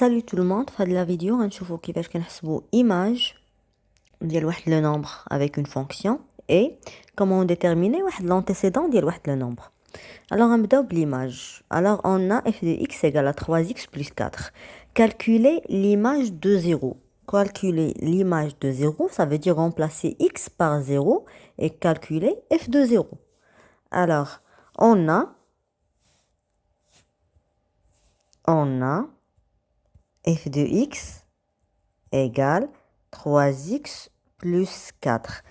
Salut tout le monde, في هاد la vidéo غنشوفو كيفاش كنحسبو image ديال واحد le nombre avec une fonction et comment déterminer واحد l'antécédent ديال واحد le nombre. Alors غنبداو l'image. Alors on a f de x égale à 3x plus 4. Calculer l'image de 0. Calculer l'image de 0, ça veut dire remplacer x par 0 et calculer f de 0. Alors on a f de x égale 3x plus 4.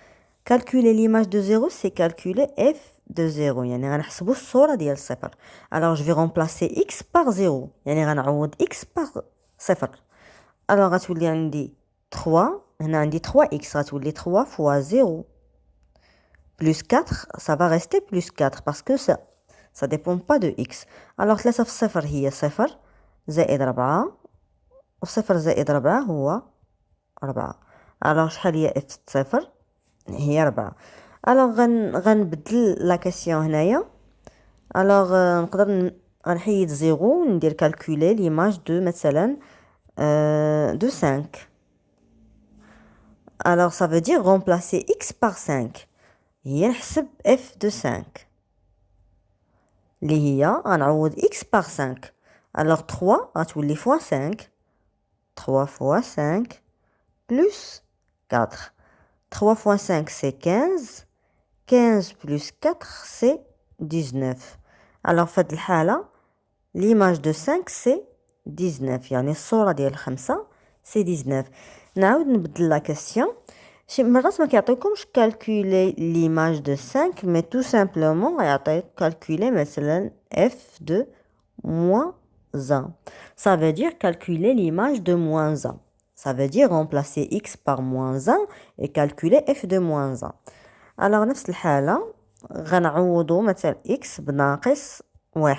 Calculer l'image de 0, c'est calculer f de 0. يعني غنحسبو الصورة ديال الصفر. Alors je vais remplacer x par 0. يعني غنعوض x par 0. Alors غتولي عندي 3. هنا عندي 3x غتولي 3 fois 0. Plus 4, ça va rester plus 4 parce que ça dépend pas de x. Alors 3 في 0 هي 0 زائد 4 و0 زائد 4 هو 4. alors شحال هي f صفر هي 4. alors غنبدل لا كيسيون هنايا. alors نقدر غنحيد 0 وندير calculer l'image de مثلا de 5. alors ça veut dire remplacer x par 5 هي نحسب f de 5 اللي هي غنعوض x par 5. alors 3 غتولي fois 5. 3 fois 5 plus 4. 3 fois 5, c'est 15. 15 plus 4, c'est 19. Alors, faites الحالة, l'image de 5, c'est 19. يعني الصورة ديال 5, c'est 19. نعاود نبدل la question. شي مرات ما كيعطيكمش calculer l'image de 5, mais tout simplement يعطيك calculer مثلا f de moins 1. Ça veut dire calculer l'image de moins 1. Ça veut dire remplacer x par moins 1 et calculer f de moins 1. Alors نفس الحالة غنعوضو مثلا x بناقص 1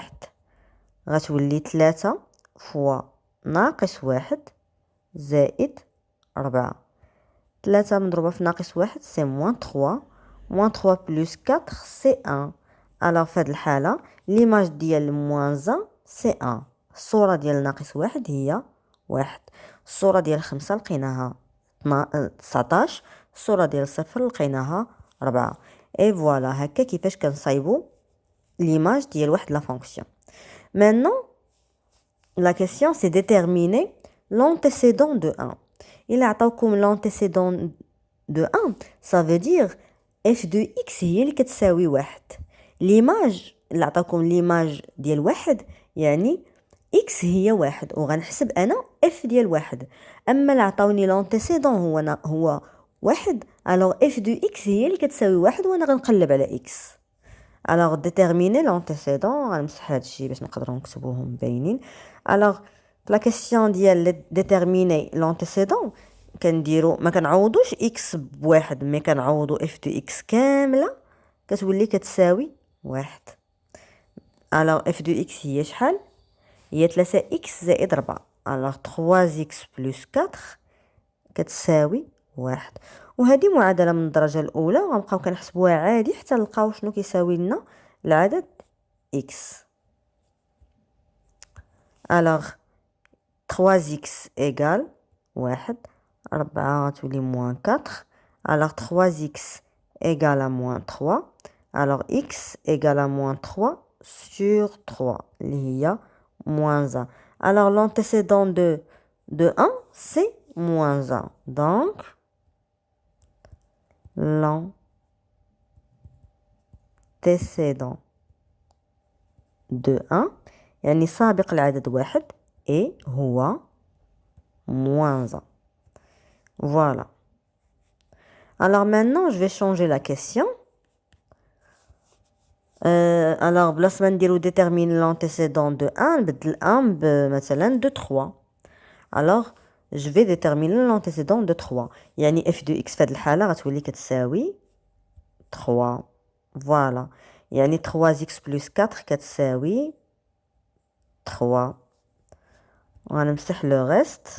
غتولي 3 فوا ناقص 1 زائد 4. 3 مضروبة في ناقص 1 c'est moins 3. moins 3 plus 4 c'est 1. alors في هاد الحالة l'image ديال moins 1 c'est 1. الصورة ديال ناقص 1 هي 1. الصورة ديال 5 لقيناها 19. الصورة ديال 0 لقيناها 4. et voilà هكا كيفاش كنصايبو l'image ديال واحد la fonction. maintenant la question c'est déterminer l'antécédent de 1. il عطاوكم l'antécédent de 1 ça veut dire f de x هي اللي كتساوي 1. l'image اللي عطاوكم l'image ديال 1 يعني x هي 1 وغنحسب انا f ديال 1. اما اللي عطاوني لونتيسيدون هو 1 alors f de x هي اللي كتساوي 1 وانا غنقلب على x. alors déterminer l'antécédent غنمسح هادشي باش نقدروا نكتبوهم باينين. alors la question ديال déterminer l'antécédent كنديرو ما كنعوضوش x بواحد مي كنعوضو f de x كامله كتولي كتساوي 1. alors f de x هي شحال هي 3x زائد 4. alors 3x plus 4 كتساوي 1. وهذه معادلة من الدرجة الأولى وغنبقاو كنحسبوها عادي حتى نلقاو شنو كيساوي لنا العدد x. alors 3x égale 1. 4 غتولي moins 4. alors 3x égale à moins 3. alors x égale à moins 3 sur 3 اللي هي moins 1. alors l'antécédent de 1 c'est moins 1. donc l'antécédent de 1 يعني سابق العدد 1 et هو moins 1. voilà. alors maintenant je vais changer la question. alors بلاص ما نديرو déterminer l'antécédent de 1 نبدل 1 بمثلا de 3. alors je vais déterminer l'antécédent de 3 يعني f de x في هاد الحالة غتولي كتساوي 3. voilà يعني 3x plus 4 كتساوي 3. وغنمسح le reste.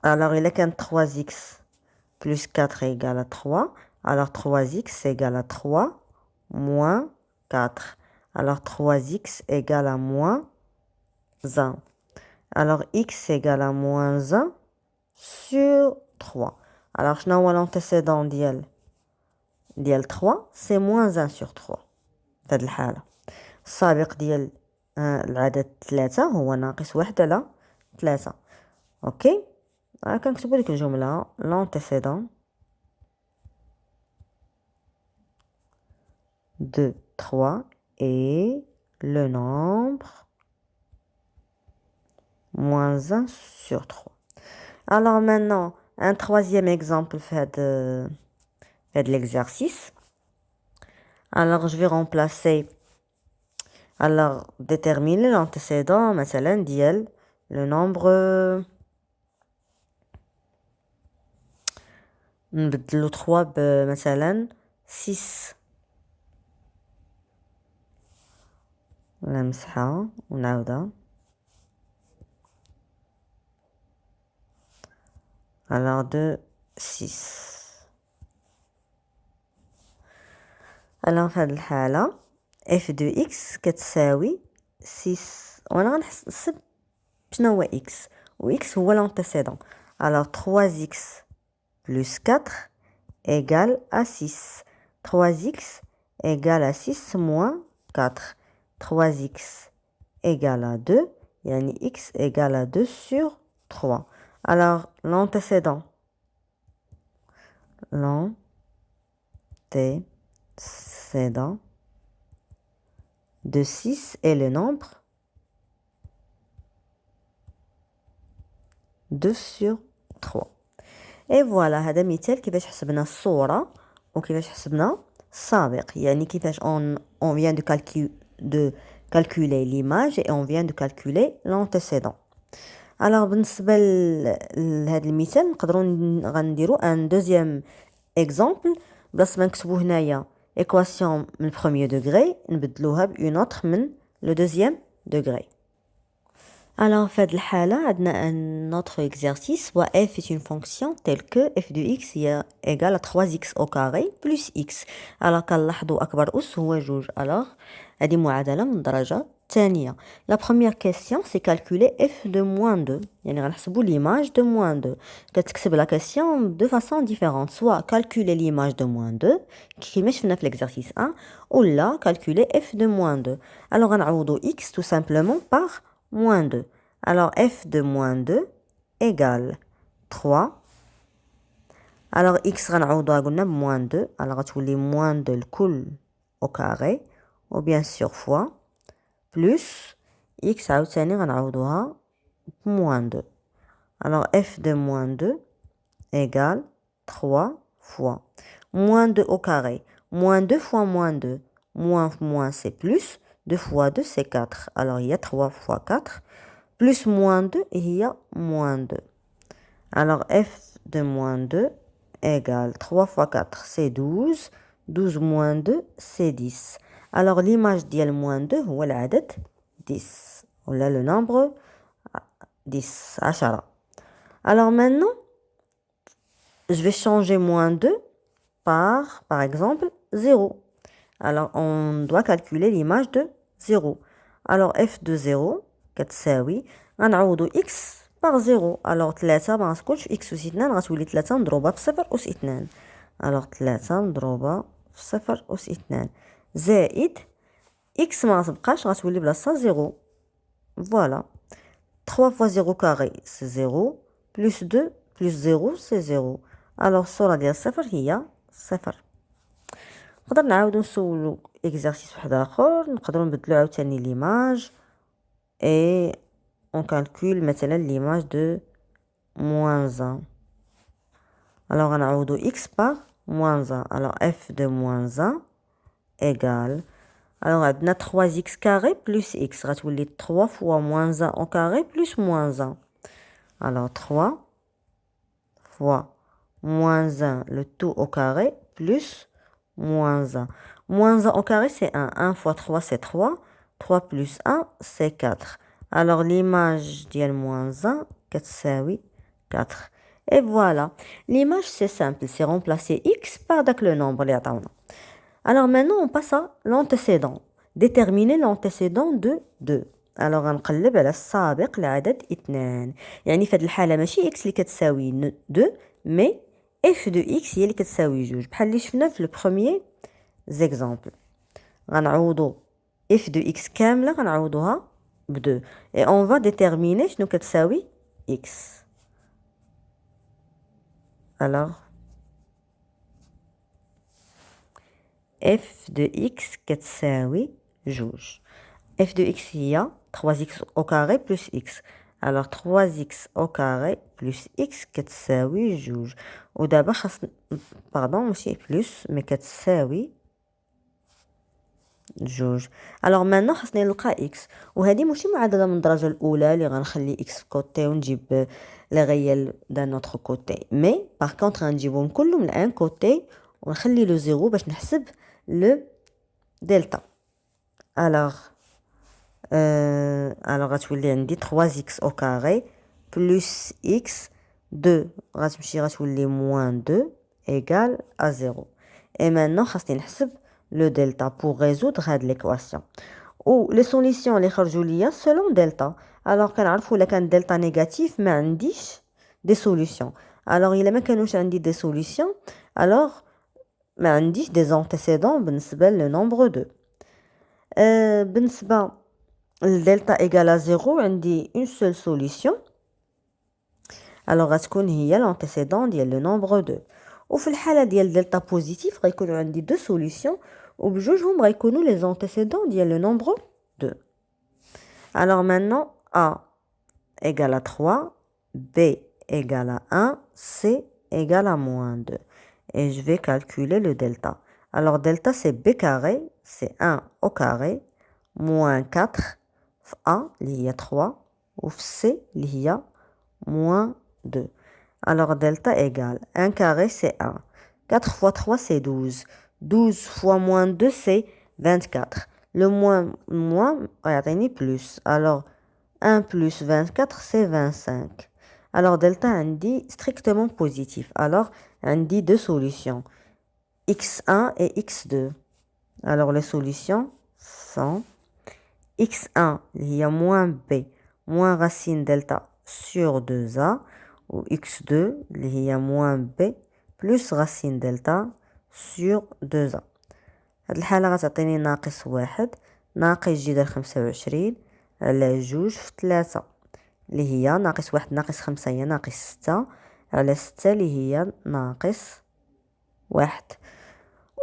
alors إلا كان 3x plus 4 égale à 3 alors 3x égale à 3 moins 4. Alors 3x égale à moins 1. Alors x égale à moins 1 sur 3. Alors je n'ai l'antécédent ديال 3 c'est moins 1 sur 3 في هذه الحالة. السابق ديال العدد 3 هو ناقص 1 على 3. اوكي كنكتبوا لك الجملة l'antécédent de 3 est le nombre moins 1 sur 3. Alors maintenant, un troisième exemple fait de l'exercice. Alors je vais remplacer, alors déterminer l'antécédent مثلا ديال le nombre نبدلو 3 بمثلا 6 نمسحها ونعاودها. alors de 6. alors في هذه الحالة f de x كتساوي 6 وانا غنحسب شنو هو x و x هو l'antécédent. alors 3x plus 4 égale à 6. 3x égale à 6 moins 4. 3x égale à 2, yani x égale à 2 sur 3. Alors, l'antécédent de 6 est le nombre 2 sur 3. Et voilà, هذا مثال كيفاش حسبنا الصورة وكيفاش حسبنا السابق. يعني كيفاش on vient de calculer l'image et on vient de calculer l'antécédent. Alors بالنسبة لهذا المثال نقدروا غنديروا un deuxième exemple. بلاص ما نكتبوا هنايا équation من premier degré نبدلوها بune autre من le deuxième degré. Alors, في هذه الحالة عندنا un autre exercice où f est une fonction telle que f de x est égale à 3x au carré plus x. Alors كنلاحظوا أكبر أس هو 2. Alors هذه معادلة من الدرجة الثانية. La première question c'est calculer f de moins 2. يعني غنحسبوا l'image de moins 2. كتكتب la question de façon différente. Soit calculer l'image de moins 2 كيما شفنا في l'exercice 1 ou là calculer f de moins 2. Alors غنعوضوا x tout simplement par moins 2. Alors, f de moins 2 égale 3. Alors, x غنعوضوها قلنا moins 2. Alors, غتولي moins 2 الكل au carré. Ou bien sûr fois. Plus x عاوتاني غنعوضوها moins 2. Alors, f de moins 2 égale 3 fois. Moins 2 au carré. Moins 2 fois moins 2. Moins c'est plus. 2 fois 2 c'est 4. Alors, il y a 3 fois 4. Plus moins 2, il y a moins 2. Alors, f de moins 2 égale 3 fois 4, c'est 12. 12 moins 2, c'est 10. Alors, l'image ديال moins 2 هو العدد 10. On a le nombre 10, 10. Alors maintenant, je vais changer moins 2 par exemple, 0. Alors, on doit calculer l'image de 0. Alors, f de 0, كتساوي غنعوضو x par 0. alors 3 ما غتكونش x أس 2 غتولي 3 مضروبة في 0 أس 2. alors 3 مضروبة في 0 أس 2 زائد x ما غتبقاش غتولي بلاصتها 0. voilà 3 fois 0 carré c'est 0 plus 2 plus 0 c'est 0. alors الصورة ديال 0 هي 0. نقدر نعاودو نسولو exercice واحد آخر. نقدرو نبدلو عاوتاني l'image et on calcule maintenant l'image de moins 1. Alors, on a x par moins 1. Alors, f de moins 1 égale. Alors, on a 3x carré plus x. On a 3 fois moins 1 au carré plus moins 1. Alors, 3 fois moins 1, le tout au carré, plus moins 1. Moins 1 au carré, c'est 1. 1 fois 3, c'est 3. 3 plus 1, c'est 4. Alors, l'image ديال moins 1, كتساوي 4. Et voilà. L'image, c'est simple. C'est remplacer x par le nombre اللي عطاونا. Alors, maintenant, on passe à l'antécédent. déterminer l'antécédent de 2. alors غنقلب على السابق العدد 2. يعني في هذه الحاله ماشي x اللي كتساوي 2 مي f de x هي اللي كتساوي 2 بحال اللي شفنا في البروميير زيكزامبل. غنعوضو f de x كامله غنعوضوها ب 2 et on va déterminer شنو كتساوي x. alors f de x كتساوي 2. f de x هي 3x au carré plus x. alors 3x au carré plus x كتساوي 2. ودابا خاصنا باردون ماشي بلس مي كتساوي 2. alors maintenant خاصني نلقى x وهذه ماشي معادله من الدرجه الاولى اللي غنخلي x في كوتي ونجيب لي غيال دان نوتر كوتي مي باغ كونطخ غنجيبهم كلهم لان كوتي ونخلي لو زيرو باش نحسب لو دلتا. alors غتولي عندي 3x au carré plus x 2 غتولي moins 2 égale à 0. et maintenant خاصني نحسب le delta pour résoudre هاد l'équation. ou les solutions اللي خرجوا ليا selon delta. alors كنعرفوا الا كان delta négatif ما عنديش des solutions. alors الا ما كانوش عندي des solutions alors ما عنديش des antécédents بالنسبه للنومبر 2. بالنسبه delta égale à 0 عندي une seule solution. alors غتكون هي l'antécédent ديال le nombre 2. وفي الحاله ديال delta positif غيكونوا عندي deux solutions وبجوجهم غيكونوا les antécédents ديال le nombre 2. alors maintenant a égale à 3, b égale à 1, c égale à moins 2. et je vais calculer le delta. alors delta c'est b carré, c'est 1 au carré, moins 4 في A اللي هي 3 وفي C اللي هي moins 2. alors delta égale 1 carré c'est 1. 4 fois 3 c'est 12. 12 fois moins 2 c'est 24. le moins غيعطيني plus. alors 1 plus 24 c'est 25. alors delta عندي strictement positif. alors عندي deux solutions x1 et x2. alors les solutions sont x1 il y a moins b moins racine delta sur 2a ou x2 il y a moins b plus racine delta sur 2a. هاد الحالة غتعطيني ناقص 1 ناقص جذر 25 على 2 في 3 اللي هي ناقص 1 ناقص 5 هي ناقص 6 على 6 اللي هي ناقص 1.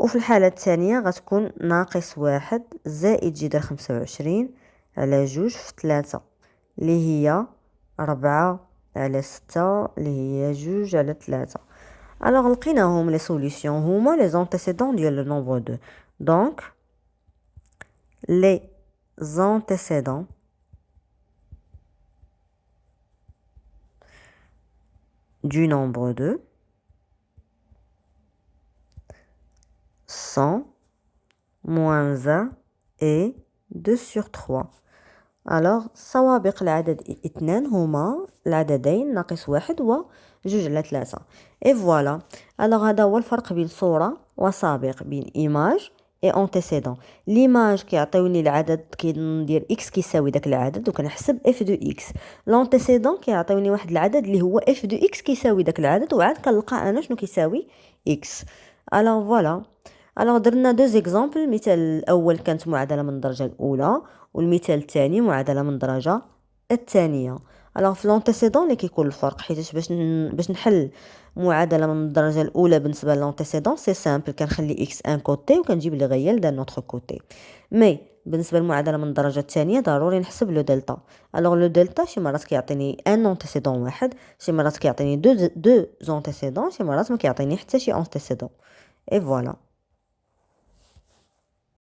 وفي الحالة الثانية غتكون ناقص 1 زائد جذر 25 على 2 في 3 اللي هي 4 على 6 اللي هي 2 على 3. alors لقيناهم لي سوليسيون هما لي زونتيسيدون ديال لو نومبر 2. donc les antécédents du nombre 2 sont moins 1 et 2 sur 3. alors سوابق العدد 2 هما العددين ناقص 1 و 2 على 3. et voilà. alors هذا هو الفرق بين صورة وسابق بين image et antécédent. l'image كيعطيوني العدد كندير x كيساوي داك العدد وكنحسب f de x. l'antécédent كيعطيوني واحد العدد اللي هو f de x كيساوي داك العدد وعاد كنلقى انا شنو كيساوي x. alors voilà. alors درنا deux exemples. المثال الاول كانت معادله من الدرجه الاولى والمثال الثاني معادله من الدرجه الثانيه. alors في لونتيسيدون اللي كيكون الفرق حيت باش نحل معادله من الدرجه الاولى بالنسبه لونتيسيدون سي سامبل كنخلي x ان كوتي وكنجيب لي غيال دان نوتر كوتي. مي بالنسبه للمعادله من الدرجه الثانيه ضروري نحسب لو دلتا. alors لو دلتا شي مرات كيعطيني ان انتيسيدون واحد شي مرات كيعطيني دو زونتيسيدون شي مرات ما كيعطيني حتى شي انتيسيدون. et voilà.